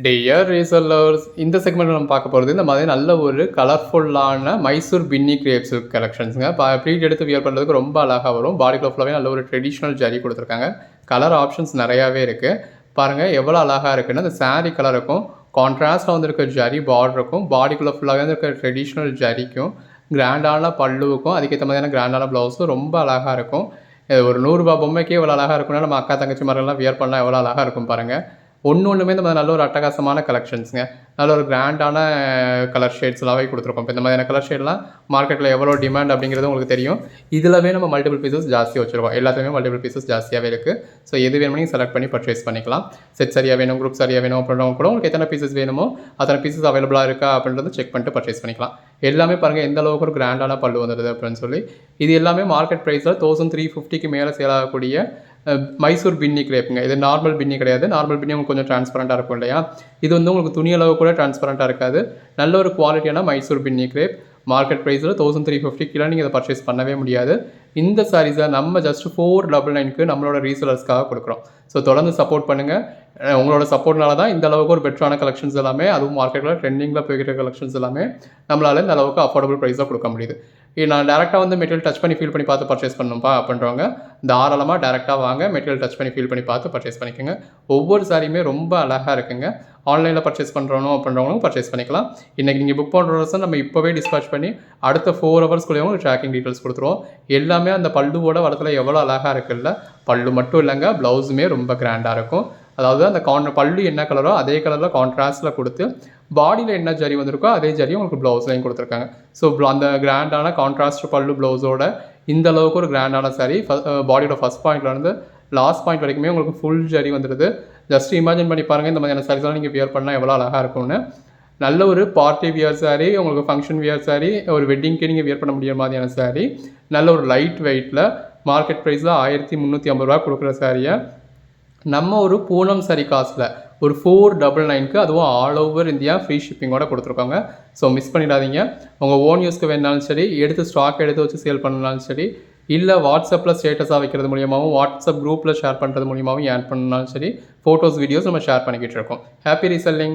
Dear resellers இந்த segment நம்ம பார்க்க போகிறது இந்த மாதிரி நல்ல ஒரு கலர்ஃபுல்லான மைசூர் பின்னி கிரேப் சில்க் கலெக்ஷன்ஸுங்க ப்ளீட் எடுத்து வியர் பண்ணுறதுக்கு ரொம்ப அழகாக வரும். பாடிக்குள்ள ஃபுல்லாகவே நல்ல ஒரு ட்ரெடிஷ்னல் ஜரி கொடுத்துருக்காங்க. கலர் ஆப்ஷன்ஸ் நிறையாவே இருக்குது. பாருங்கள் எவ்வளோ அழகாக இருக்குன்னு. அந்த சாரீ கலருக்கும் கான்ட்ராஸ்ட்டாக வந்துருக்க ஜரி பார்டருக்கும் பாடிக்குள்ளே ஃபுல்லாகவே இருக்க ட்ரெடிஷ்னல் ஜரிக்கும் கிராண்டான பல்லுவுக்கும் அதுக்கேற்ற மாதிரியான கிராண்டான ப்ளவுஸும் ரொம்ப அழகாக இருக்கும். ஒரு ரூ. 100 பொம்மைக்கே எவ்வளோ அழகாக இருக்குன்னா நம்ம அக்கா தங்கச்சி மாதிரிலாம் வியர் பண்ணால் எவ்வளோ அழகாக இருக்கும் பாருங்கள். ஒன்றுமே இந்த மாதிரி நல்ல ஒரு அட்டகாசமான கலெக்ஷன்ஸுங்க. நல்ல ஒரு கிராண்டான கலர் ஷேட்ஸ்லாவே கொடுத்துருக்கோம். இப்போ இந்த மாதிரியான கலர் ஷேட்லாம் மார்க்கெட்டில் எவ்வளோ டிமாண்ட் அப்படிங்கிறது உங்களுக்கு தெரியும். இதிலவே நம்ம மல்டிபிள் பீசஸ் ஜாஸ்தியாக வச்சுருக்கோம். எல்லாத்துலேயுமே மல்டிபிள் பீசஸ் ஜாஸ்தியாகவே இருக்குது. ஸோ எது வேணுமோ நீங்கள் செலக்ட் பண்ணி பர்ச்சேஸ் பண்ணிக்கலாம். செட் சரியாக வேணும், குரூப் சரியாக வேணும் அப்படின்றவங்க கூட உங்களுக்கு எத்தனை பீசஸ் வேணுமோ அத்தனை பீசஸ் அவைலபிளாக இருக்கா அப்படின்றத செக் பண்ணிட்டு பர்ச்சேஸ் பண்ணிக்கலாம். எல்லாமே பாருங்கள் எந்த அளவுக்கு ஒரு கிராண்டான பல்லு வந்துடுது அப்படின்னு சொல்லி. இது எல்லாமே மார்க்கெட் ப்ரைஸில் 1350க்கு மேலே சேல் ஆகக்கூடிய மைசூர் பின்னி கிரேப்புங்க. இது நார்மல் பின்னி கிடையாது. நார்மல் பின்னி உங்களுக்கு கொஞ்சம் ட்ரான்ஸ்பரண்ட்டாக இருக்கும் இல்லையா? இது வந்து உங்களுக்கு துணி அளவு கூட ட்ரான்ஸ்பரண்ட்டாக இருக்காது. நல்ல ஒரு குவாலிட்டியான மைசூர் பின்னி கிரேப். மார்க்கெட் ப்ரைஸில் 1350 நீங்கள் இதை பர்ச்சேஸ் பண்ணவே முடியாது. இந்த சாரீஸை நம்ம ஜஸ்ட் 499க்கு நம்மளோட ரீசெலர்ஸ்க்காக கொடுக்குறோம். ஸோ தொடர்ந்து சப்போர்ட் பண்ணுங்கள். உங்களோட சப்போர்ட்னால தான் இந்த அளவுக்கு ஒரு பெட்டரான கலெக்ஷன்ஸ் எல்லாமே, அதுவும் மார்க்கெட்டில் ட்ரெண்டிங்கில் போய்கிற கலெக்ஷன்ஸ் எல்லாமே நம்மளால் இந்த அளவுக்கு அஃபோர்டபுள் ப்ரைஸாக கொடுக்க முடியுது. நான் டேரெக்டாக வந்து மெட்டீரியல் டச் பண்ணி ஃபீல் பண்ணி பார்த்து பர்ச்சேஸ் பண்ணணும்ப்பா அப்படின்றவங்க தாராளமாக டேரெக்டாக வாங்க. மெட்டீரியல் டச் பண்ணி ஃபீல் பண்ணி பார்த்து பர்ச்சேஸ் பண்ணிக்கோங்க. ஒவ்வொரு சாரியுமே ரொம்ப அழகாக இருக்குங்க. ஆன்லைனில் பர்ச்சேஸ் பண்ணுறோம் அப்படின்றவங்களும் பர்ச்சேஸ் பண்ணிக்கலாம். இன்றைக்கி நீங்கள் புக் பண்ணுற நம்ம இப்போவே டிஸ்பேச் பண்ணி அடுத்த 4 ஹவர்ஸ்க்குள்ளேயும் உங்களுக்கு ட்ராக்கிங் டீட்டெயில்ஸ் கொடுத்துருவோம். எல்லாமே அந்த பல்லுவோட வரத்தில் எவ்வளோ அழகாக இருக்குல்ல. பல்லு மட்டும் இல்லைங்க, ப்ளவுஸுமே ரொம்ப கிராண்டாக இருக்கும். அதாவது அந்த பல்லு என்ன கலரோ அதே கலரில் கான்ட்ராஸ்ட்டில் கொடுத்து பாடியில் என்ன ஜரி வந்திருக்கோ அதே ஜரி உங்களுக்கு ப்ளவுஸ்லையும் கொடுத்துருக்காங்க. ஸோ அந்த கிராண்டான கான்ட்ராஸ்ட் பல்லு ப்ளவுஸோட இந்த அளவுக்கு ஒரு கிராண்டான சாரி பாடியோட ஃபஸ்ட் பாயிண்ட்லேருந்து லாஸ்ட் பாயிண்ட் வரைக்குமே உங்களுக்கு ஃபுல் ஜரி வந்துடுது. ஜஸ்ட் இமேஜின் பண்ணி பாருங்கள் இந்த மாதிரியான சாரீஸ்லாம் நீங்கள் வியர் பண்ணால் எவ்வளோ அழகாக இருக்கும்னு. நல்ல ஒரு பார்ட்டி வியர் சாரீ, உங்களுக்கு ஃபங்க்ஷன் வியர் சாரீ, ஒரு வெட்டிங்க்கு நீங்கள் வியர் பண்ண முடியாத மாதிரியான சாரீ. நல்ல ஒரு லைட் வெயிட்டில் மார்க்கெட் ப்ரைஸில் 1350 கொடுக்குற சாரியை நம்ம ஒரு பூனம் சாரி காஸ்ட்டில் ஒரு 499க்கு அதுவும் ஆல் ஓவர் இந்தியா ஃப்ரீ ஷிப்பிங்கோட கொடுத்துருக்காங்க. ஸோ மிஸ் பண்ணிடாதீங்க. உங்கள் ஓன் யூஸ்க்கு வேணாலும் சரி, எடுத்து ஸ்டாக் எடுத்து வச்சு சேல் பண்ணாலும் சரி, இல்லை வாட்ஸ்அப்பில் ஸ்டேட்டஸாக வைக்கிறது மூலியமாகவும் வாட்ஸ்அப் குரூப்பில் ஷேர் பண்ணுறது மூலியமாகவும் ஏர்ன் பண்ணாலும் சரி, ஃபோட்டோஸ் வீடியோஸ் நம்ம ஷேர் பண்ணிக்கிட்டு இருக்கோம். Happy reselling.